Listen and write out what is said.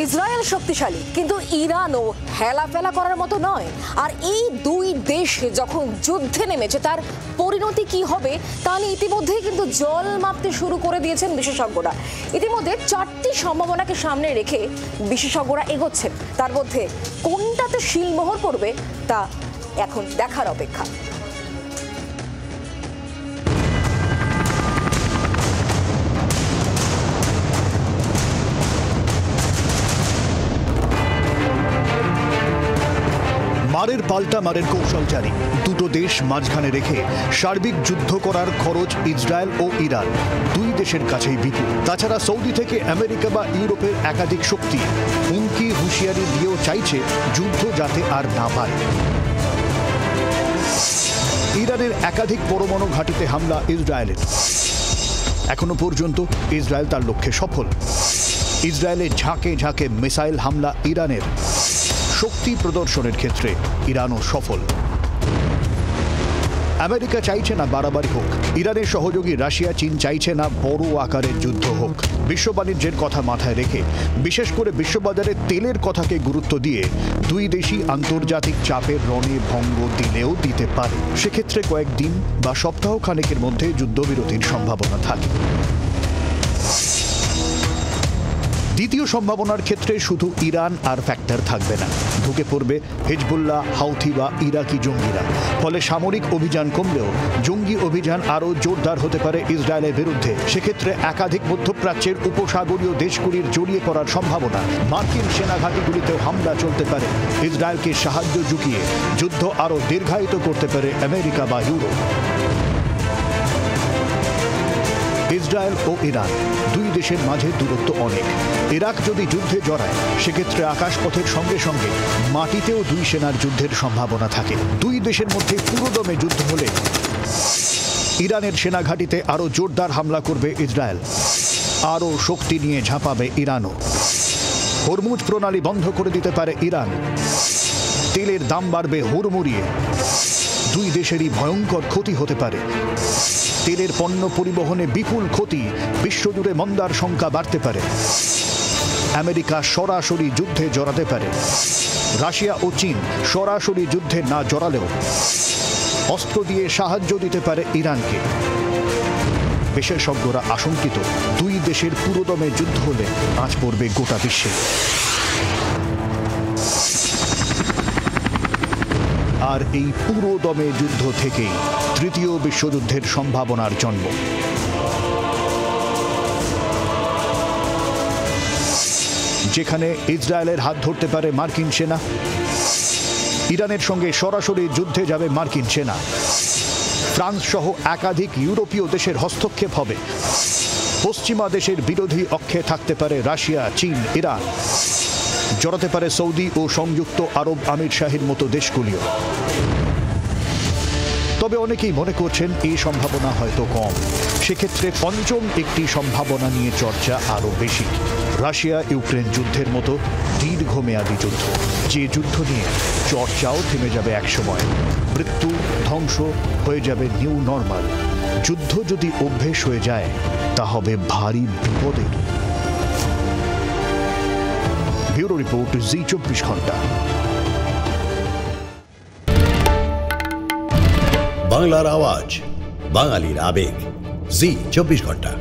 Israel শক্তিশালী, কিন্তু ইরানও হেলাফেলা করার মতো নয়। আর এই দুই দেশ যখন যুদ্ধে নেমেছে, তার পরিণতি কি হবে তা নিয়ে ইতিমধ্যেই কিন্তু জল মাপতে শুরু করে দিয়েছেন বিশেষজ্ঞরা। ইতিমধ্যে 4টি সম্ভাবনাকে সামনে রেখে বিশেষজ্ঞরা এগোচ্ছেন। তার মধ্যে কোনটাতে শিলমোহর পড়বে তা এখন দেখার অপেক্ষা। মারের পাল্টা মারের কৌশল জারি, দুটো দেশ মাঝখানে রেখে সার্বিক যুদ্ধ করার খরচ ইসরায়েল ও ইরান দুই দেশের কাছেই বিপুল। তাছাড়া সৌদি থেকে আমেরিকা বা ইউরোপের একাধিক শক্তি হুমকি হুঁশিয়ারি দিয়েও চাইছে যুদ্ধ যাতে আর না পারে। ইরানের একাধিক পরমাণু ঘাঁটিতে হামলা ইসরায়েলের, এখনো পর্যন্ত ইসরায়েল তার লক্ষ্যে সফল। ইসরায়েলের ঝাঁকে ঝাঁকে মিসাইল হামলা ইরানের, শক্তি প্রদর্শনের ক্ষেত্রে ইরানও সফল। আমেরিকা চাইছে না বাড়াবাড়ি হোক, ইরানের সহযোগী রাশিয়া চীন চাইছে না বড় আকারের যুদ্ধ হোক। বিশ্ব বাণিজ্যের কথা মাথায় রেখে, বিশেষ করে বিশ্ববাজারে তেলের কথাকে গুরুত্ব দিয়ে দুই দেশই আন্তর্জাতিক চাপের রণে ভঙ্গ দিলেও দিতে পারে। সেক্ষেত্রে কয়েকদিন বা সপ্তাহ খানেকের মধ্যে যুদ্ধবিরতির সম্ভাবনা থাকে। দ্বিতীয় সম্ভাবনার ক্ষেত্রে শুধু ইরান আর ফ্যাক্টর থাকবে না, ঢুকে পড়বে হিজবুল্লাহ, হাউথি বা ইরাকি জঙ্গিরা। ফলে সামরিক অভিযান কমলেও জঙ্গি অভিযান আরও জোরদার হতে পারে ইসরায়েলের বিরুদ্ধে। সেক্ষেত্রে একাধিক মধ্যপ্রাচ্যের উপসাগরীয় দেশগুলির জড়িয়ে পড়ার সম্ভাবনা। মার্কিন সেনাঘাঁটিগুলিতেও হামলা চলতে পারে। ইসরায়েলকে সাহায্য জুগিয়ে যুদ্ধ আরও দীর্ঘায়িত করতে পারে আমেরিকা বা ইউরোপ। ইসরায়েল ও ইরান দুই দেশের মাঝে দূরত্ব অনেক। ইরাক যদি যুদ্ধে জড়ায়, সেক্ষেত্রে আকাশপথের সঙ্গে সঙ্গে মাটিতেও দুই সেনার যুদ্ধের সম্ভাবনা থাকে। দুই দেশের মধ্যে পুরোদমে যুদ্ধ হলে ইরানের সেনাঘাঁটিতে আরও জোরদার হামলা করবে ইসরায়েল, আরও শক্তি নিয়ে ঝাঁপাবে ইরানও। হরমুজ প্রণালী বন্ধ করে দিতে পারে ইরান, তেলের দাম বাড়বে হুড়মুড়িয়ে। দুই দেশেরই ভয়ঙ্কর ক্ষতি হতে পারে। তেলের পণ্য পরিবহনে বিপুল ক্ষতি, বিশ্বজুড়ে মন্দার সংখ্যা বাড়তে পারে। আমেরিকা সরাসরি যুদ্ধে জড়াতে পারে। রাশিয়া ও চীন সরাসরি যুদ্ধে না জড়ালেও অস্ত্র দিয়ে সাহায্য দিতে পারে ইরানকে। বিশেষজ্ঞরা আশঙ্কিত, দুই দেশের পুরোদমে যুদ্ধ হলে আঁচ পড়বে গোটা বিশ্বে। আর এই পুরোদমে যুদ্ধ থেকেই তৃতীয় বিশ্বযুদ্ধের সম্ভাবনার জন্ম। যেখানে ইসরায়েলের হাত ধরতে পারে মার্কিন সেনা, ইরানের সঙ্গে সরাসরি যুদ্ধে যাবে মার্কিন সেনা। ফ্রান্স সহ একাধিক ইউরোপীয় দেশের হস্তক্ষেপ হবে। পশ্চিমা দেশের বিরোধী অক্ষে থাকতে পারে রাশিয়া, চীন, ইরান। জড়াতে পারে সৌদি ও সংযুক্ত আরব আমিরশাহীর মতো দেশগুলিও। তবে অনেকেই মনে করছেন এই সম্ভাবনা হয়তো কম। সেক্ষেত্রে পঞ্চম একটি সম্ভাবনা নিয়ে চর্চা আরও বেশি। রাশিয়া ইউক্রেন যুদ্ধের মতো দীর্ঘমেয়াদী যুদ্ধ, যে যুদ্ধ নিয়ে চর্চাও থেমে যাবে একসময়। মৃত্যু, ধ্বংস হয়ে যাবে নিউ নর্মাল। যুদ্ধ যদি অভ্যেস হয়ে যায়, তা হবে ভারী বিপদের। ব্যুরো রিপোর্ট, জি 24 ঘন্টা। বাংলার আওয়াজ, বাঙালির আবেগ, জি 24 ঘন্টা।